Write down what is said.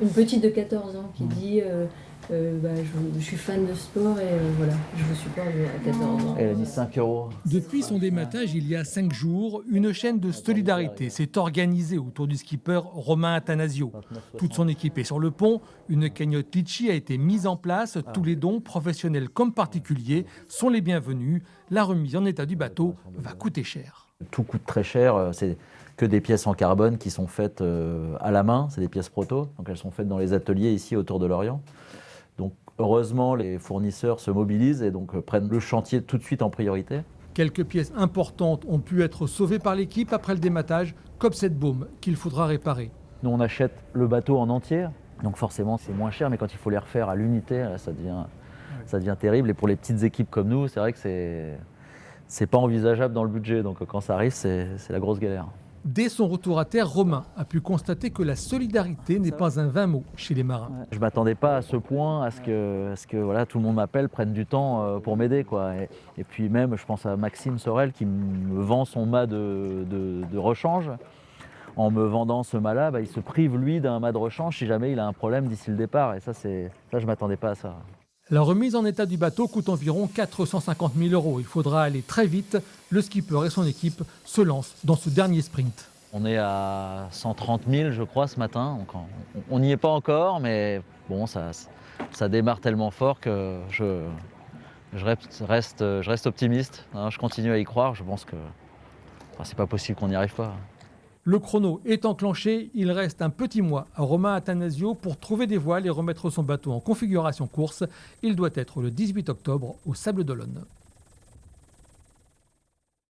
une petite de 14 ans qui dit je suis fan de sport et voilà, je vous supporte à 14 ans. Elle a mis 5 euros. Depuis son dématage il y a 5 jours, une chaîne de solidarité s'est organisée autour du skipper Romain Attanasio. Toute son équipe est sur le pont, une cagnotte Litchi a été mise en place, tous les dons, professionnels comme particuliers, sont les bienvenus. La remise en état du bateau va coûter cher. Tout coûte très cher, c'est que des pièces en carbone qui sont faites à la main, c'est des pièces proto, donc elles sont faites dans les ateliers ici autour de Lorient. Donc heureusement, les fournisseurs se mobilisent et donc prennent le chantier tout de suite en priorité. Quelques pièces importantes ont pu être sauvées par l'équipe après le dématage, comme cette baume qu'il faudra réparer. Nous, on achète le bateau en entier, donc forcément c'est moins cher, mais quand il faut les refaire à l'unité, là, ça devient terrible. Et pour les petites équipes comme nous, c'est vrai que c'est pas envisageable dans le budget, donc quand ça arrive, c'est la grosse galère. Dès son retour à terre, Romain a pu constater que la solidarité n'est pas un vain mot chez les marins. Je ne m'attendais pas à ce point, à ce que voilà, tout le monde m'appelle, prenne du temps pour m'aider, quoi. Et puis même, je pense à Maxime Sorel qui me vend son mât de rechange. En me vendant ce mât-là, il se prive, lui, d'un mât de rechange si jamais il a un problème d'ici le départ. Et ça, je ne m'attendais pas à ça. La remise en état du bateau coûte environ 450 000 €. Il faudra aller très vite. Le skipper et son équipe se lancent dans ce dernier sprint. On est à 130 000, je crois, ce matin. Donc on n'y est pas encore, mais bon, ça démarre tellement fort que je reste optimiste. Je continue à y croire. Je pense que c'est pas possible qu'on n'y arrive pas. Le chrono est enclenché. Il reste un petit mois à Romain Attanasio pour trouver des voiles et remettre son bateau en configuration course. Il doit être le 18 octobre au Sables d'Olonne.